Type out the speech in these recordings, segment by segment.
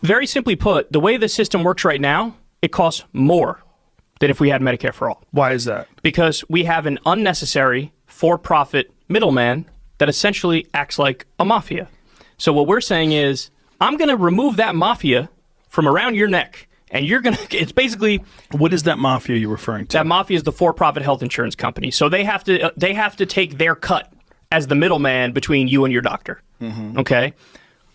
Very simply put, the way the system works right now, it costs more than if we had Medicare for all. Why is that? Because we have an unnecessary for-profit middleman that essentially acts like a mafia. So what we're saying is, I'm going to remove that mafia from around your neck, and you're going to, it's basically... What is that mafia you're referring to? That mafia is the for-profit health insurance company. So they have to take their cut as the middleman between you and your doctor. Mm-hmm. Okay?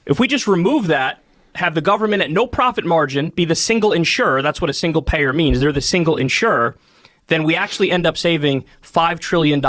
If we just remove that, have the government at no profit margin be the single insurer, that's what a single payer means, they're the single insurer, then we actually end up saving $5 trillion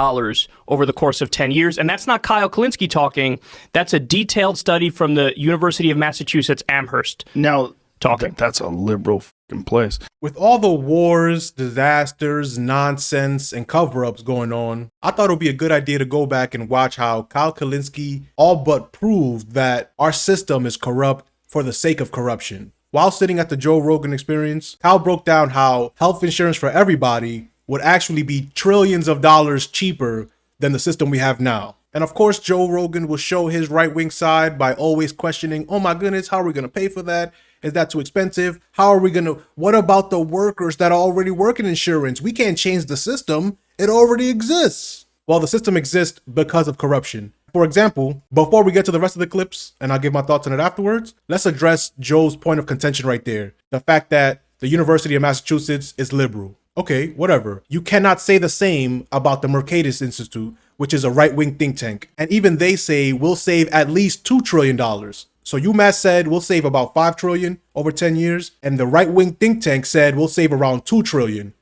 over the course of 10 years. And that's not Kyle Kulinski talking. That's a detailed study from the University of Massachusetts Amherst. Now, talking. That's a liberal fucking place. With all the wars, disasters, nonsense, and cover-ups going on, I thought it would be a good idea to go back and watch how Kyle Kulinski all but proved that our system is corrupt for the sake of corruption. While sitting at the Joe Rogan Experience, Kyle broke down how health insurance for everybody would actually be trillions of dollars cheaper than the system we have now. And of course, Joe Rogan will show his right-wing side by always questioning, oh my goodness, how are we going to pay for that? Is that too expensive? How are we going to, what about the workers that are already working insurance? We can't change the system. It already exists. Well, the system exists because of corruption. For example, before we get to the rest of the clips, and I'll give my thoughts on it afterwards, let's address Joe's point of contention right there. The fact that the University of Massachusetts is liberal. Okay, whatever. You cannot say the same about the Mercatus Institute, which is a right-wing think tank. And even they say we'll save at least $2 trillion. So UMass said we'll save about $5 trillion over 10 years. And the right-wing think tank said we'll save around $2 trillion.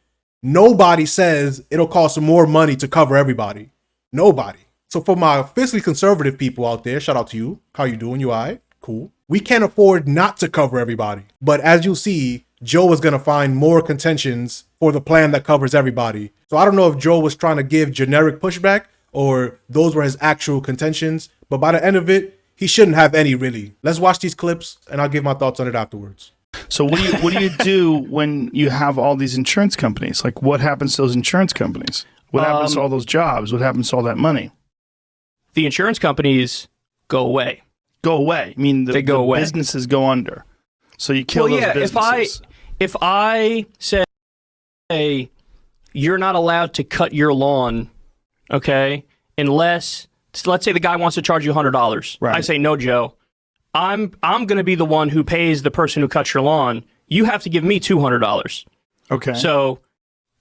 Nobody says it'll cost more money to cover everybody. Nobody. So for my fiscally conservative people out there, shout out to you. How you doing? You all right? Cool. We can't afford not to cover everybody. But as you see, Joe is going to find more contentions for the plan that covers everybody. So I don't know if Joe was trying to give generic pushback or those were his actual contentions. But by the end of it, he shouldn't have any, really. Let's watch these clips and I'll give my thoughts on it afterwards. So what do you do when you have all these insurance companies? Like, what happens to those insurance companies? What happens to all those jobs? What happens to all that money? The insurance companies go away. Go away. I mean, they go away. Businesses go under. So you kill those businesses. If I say, hey, you're not allowed to cut your lawn, okay, unless, let's say the guy wants to charge you $100. Right. I say, no, Joe, I'm going to be the one who pays the person who cuts your lawn. You have to give me $200. Okay. So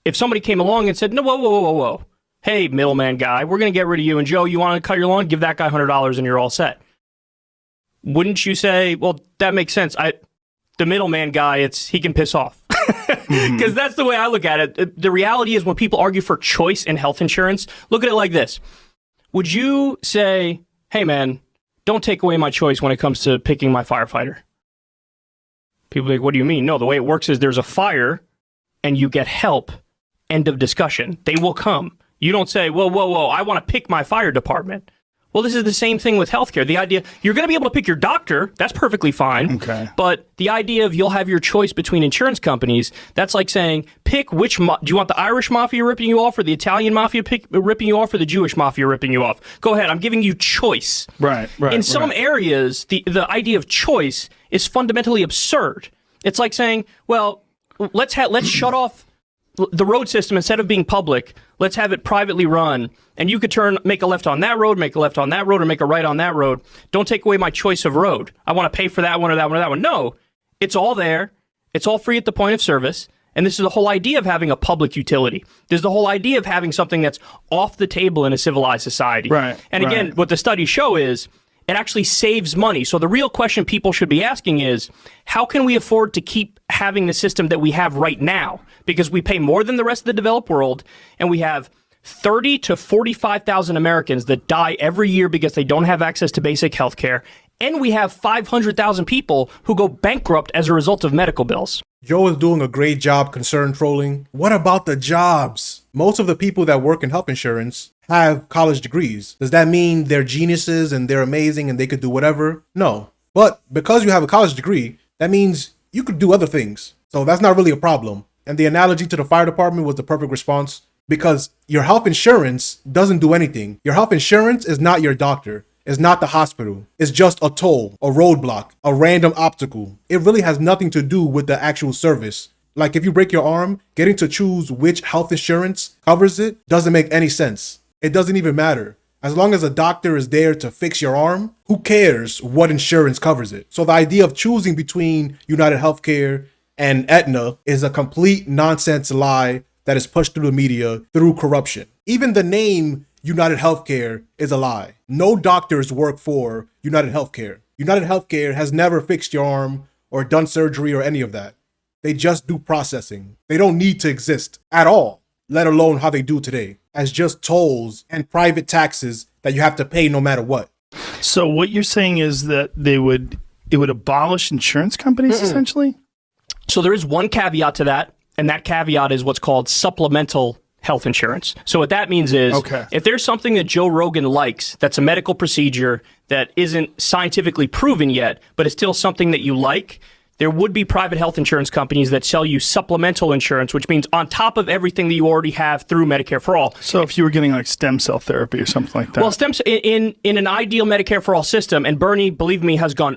if somebody came along and said, no, whoa. Hey, middleman guy, we're going to get rid of you. And Joe, you want to cut your lawn? Give that guy $100 and you're all set. Wouldn't you say, well, that makes sense. The middleman guy, he can piss off. Because that's the way I look at it. The reality is when people argue for choice in health insurance, look at it like this. Would you say, hey, man, don't take away my choice when it comes to picking my firefighter? People are like, what do you mean? No, the way it works is there's a fire and you get help. End of discussion. They will come. You don't say, whoa, I want to pick my fire department. Well, this is the same thing with healthcare. The idea, you're going to be able to pick your doctor. That's perfectly fine. Okay. But the idea of you'll have your choice between insurance companies, that's like saying, pick which, do you want the Irish mafia ripping you off or the Italian mafia ripping you off or the Jewish mafia ripping you off? Go ahead. I'm giving you choice. Right. In some areas, the idea of choice is fundamentally absurd. It's like saying, well, let's shut off the road system. Instead of being public, let's have it privately run. And you could make a left on that road, make a left on that road, or make a right on that road. Don't take away my choice of road. I want to pay for that one or that one or that one. No, it's all there. It's all free at the point of service. And this is the whole idea of having a public utility. There's the whole idea of having something that's off the table in a civilized society. Right. And again, what the studies show is it actually saves money. So the real question people should be asking is, how can we afford to keep having the system that we have right now? Because we pay more than the rest of the developed world, and we have 30 to 45,000 Americans that die every year because they don't have access to basic health care. And we have 500,000 people who go bankrupt as a result of medical bills. Joe is doing a great job concern trolling. What about the jobs? Most of the people that work in health insurance have college degrees. Does that mean they're geniuses and they're amazing and they could do whatever? No. But because you have a college degree, that means you could do other things. So that's not really a problem. And the analogy to the fire department was the perfect response because your health insurance doesn't do anything. Your health insurance is not your doctor. is not the hospital. It's just a toll, a roadblock, a random obstacle. It really has nothing to do with the actual service. Like if you break your arm, getting to choose which health insurance covers it doesn't make any sense. It doesn't even matter. As long as a doctor is there to fix your arm, who cares what insurance covers it? So the idea of choosing between United Healthcare and Aetna is a complete nonsense lie that is pushed through the media through corruption. Even the name United Healthcare is a lie. No doctors work for United Healthcare. United Healthcare has never fixed your arm or done surgery or any of that. They just do processing. They don't need to exist at all, let alone how they do today, as just tolls and private taxes that you have to pay no matter what. So what you're saying is that it would abolish insurance companies essentially? So there is one caveat to that, and that caveat is what's called supplemental health insurance. So what that means is if there's something that Joe Rogan likes that's a medical procedure that isn't scientifically proven yet, but it's still something that you like, there would be private health insurance companies that sell you supplemental insurance, which means on top of everything that you already have through Medicare for All. So if you were getting like stem cell therapy or something like that. Well, in an ideal Medicare for All system, and Bernie, believe me, has gone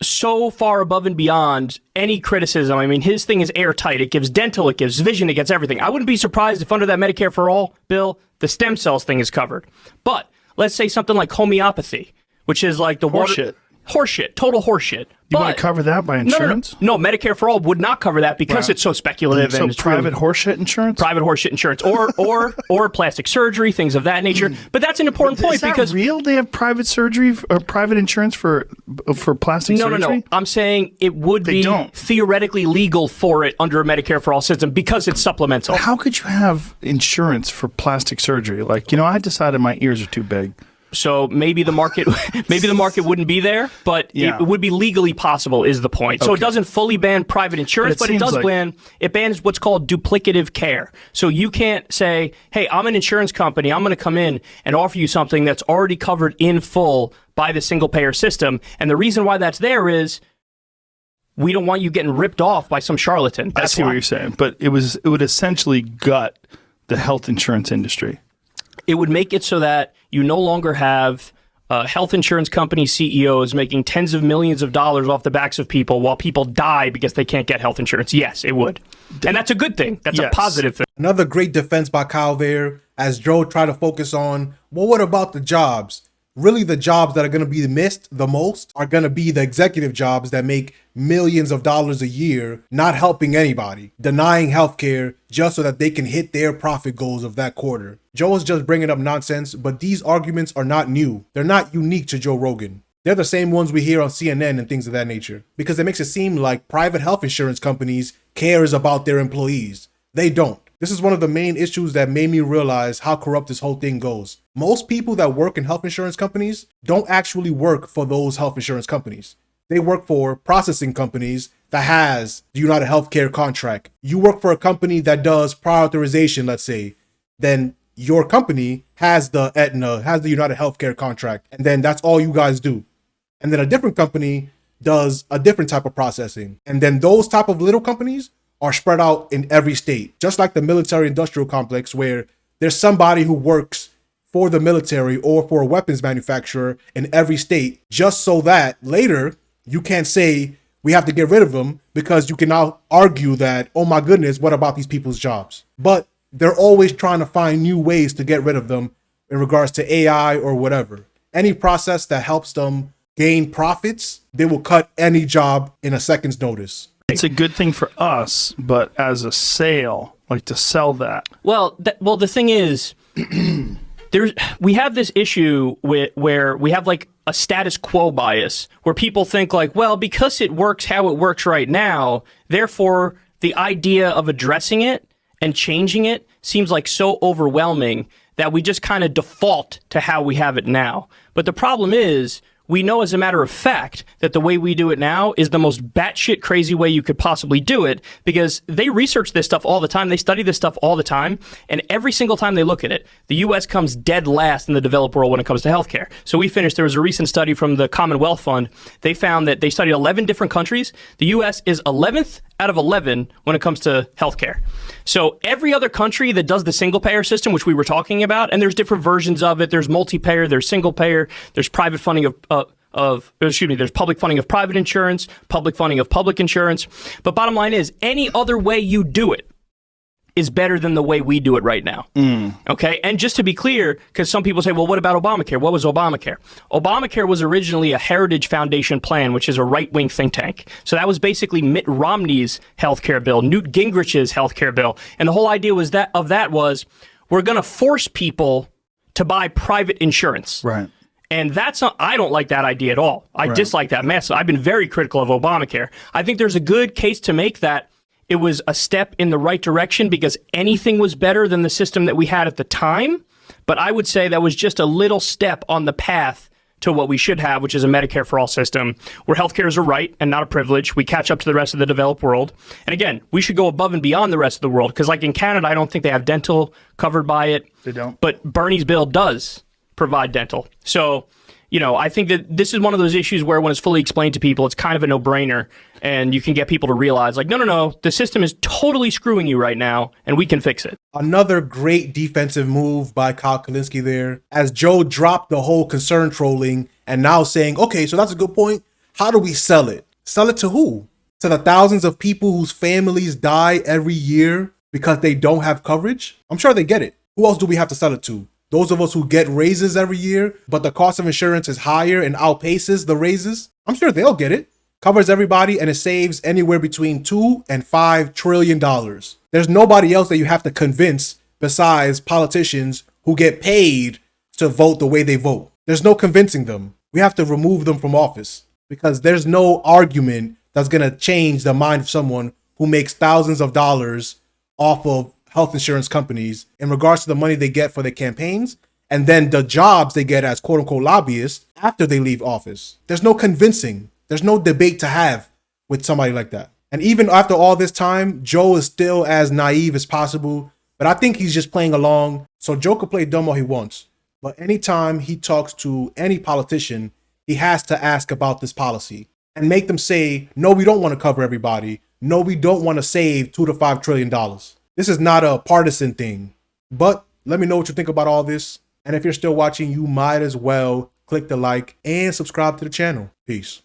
so far above and beyond any criticism. I mean, his thing is airtight. It gives dental, it gives vision, it gets everything. I wouldn't be surprised if under that Medicare for All bill, the stem cells thing is covered. But let's say something like homeopathy, which is like the horseshit, total horseshit. You want to cover that by insurance? No, Medicare for All would not cover that because it's so speculative. So and private horseshit insurance? Private horseshit insurance, or plastic surgery, things of that nature. But that's an important point because is that real? They have private surgery or private insurance for plastic surgery? No. I'm saying it would be theoretically legal for it under a Medicare for All system because it's supplemental. How could you have insurance for plastic surgery? Like, I decided my ears are too big. So maybe the market wouldn't be there, but it would be legally possible is the point. So it doesn't fully ban private insurance, but it does bans what's called duplicative care. So you can't say, hey, I'm an insurance company, I'm going to come in and offer you something that's already covered in full by the single payer system. And the reason why that's there is we don't want you getting ripped off by some charlatan. I see what you're saying, but it would essentially gut the health insurance industry. It would make it so that you no longer have health insurance company CEOs making tens of millions of dollars off the backs of people while people die because they can't get health insurance. Yes, it would. And that's a good thing. That's a positive thing. Another great defense by Kyle there, as Joe tried to focus on, well, what about the jobs? Really, the jobs that are going to be missed the most are going to be the executive jobs that make millions of dollars a year, not helping anybody, denying healthcare just so that they can hit their profit goals of that quarter. Joe is just bringing up nonsense, but these arguments are not new. They're not unique to Joe Rogan. They're the same ones we hear on CNN and things of that nature, because it makes it seem like private health insurance companies cares about their employees. They don't. This is one of the main issues that made me realize how corrupt this whole thing goes. Most people that work in health insurance companies don't actually work for those health insurance companies. They work for processing companies that has the United Healthcare contract. You work for a company that does prior authorization, let's say, then your company has the Aetna, has the United Healthcare contract, and then that's all you guys do. And then a different company does a different type of processing. And then those type of little companies are spread out in every state, just like the military industrial complex, where there's somebody who works for the military or for a weapons manufacturer in every state, just so that later you can't say we have to get rid of them, because you can now argue that, oh my goodness, what about these people's jobs? But they're always trying to find new ways to get rid of them in regards to AI or whatever. Any process that helps them gain profits, they will cut any job in a second's notice. It's a good thing for us, but as a sale, like to sell that. Well, the thing is, we have this issue where we have like a status quo bias, where people think like, well, because it works how it works right now, therefore the idea of addressing it and changing it seems like so overwhelming that we just kind of default to how we have it now. But the problem is, we know as a matter of fact that the way we do it now is the most batshit crazy way you could possibly do it, because they research this stuff all the time. They study this stuff all the time. And every single time they look at it, the U.S. comes dead last in the developed world when it comes to healthcare. So there was a recent study from the Commonwealth Fund. They found that they studied 11 different countries. The U.S. is 11th out of 11 when it comes to healthcare. So every other country that does the single payer system, which we were talking about, and there's different versions of it. There's multi-payer, there's single payer, there's private funding there's public funding of private insurance, public funding of public insurance. But bottom line is, any other way you do it is better than the way we do it right now. Okay? And just to be clear, because some people say, well, what about Obamacare? What was Obamacare? Obamacare was originally a Heritage Foundation plan, which is a right-wing think tank. So that was basically Mitt Romney's healthcare bill, Newt Gingrich's healthcare bill. And the whole idea was we're going to force people to buy private insurance. Right. And I don't like that idea at all. I dislike that mess. I've been very critical of Obamacare. I think there's a good case to make that it was a step in the right direction because anything was better than the system that we had at the time. But I would say that was just a little step on the path to what we should have, which is a Medicare for all system where healthcare is a right and not a privilege. We catch up to the rest of the developed world. And again, we should go above and beyond the rest of the world because like in Canada, I don't think they have dental covered by it. They don't. But Bernie's bill does provide dental. So, I think that this is one of those issues where when it's fully explained to people, it's kind of a no-brainer and you can get people to realize like, no, the system is totally screwing you right now and we can fix it. Another great defensive move by Kyle Kulinski there as Joe dropped the whole concern trolling and now saying, okay, so that's a good point. How do we sell it? Sell it to who? To the thousands of people whose families die every year because they don't have coverage? I'm sure they get it. Who else do we have to sell it to? Those of us who get raises every year, but the cost of insurance is higher and outpaces the raises, I'm sure they'll get it. Covers everybody and it saves anywhere between $2 and $5 trillion. There's nobody else that you have to convince besides politicians who get paid to vote the way they vote. There's no convincing them. We have to remove them from office because there's no argument that's going to change the mind of someone who makes thousands of dollars off of health insurance companies in regards to the money they get for their campaigns and then the jobs they get as quote unquote lobbyists after they leave office. There's no convincing. There's no debate to have with somebody like that. And even after all this time, Joe is still as naive as possible, but I think he's just playing along. So Joe can play dumb all he wants. But anytime he talks to any politician, he has to ask about this policy and make them say, no, we don't want to cover everybody. No, we don't want to save $2 to $5 trillion. This is not a partisan thing, but let me know what you think about all this. And if you're still watching, you might as well click the like and subscribe to the channel. Peace.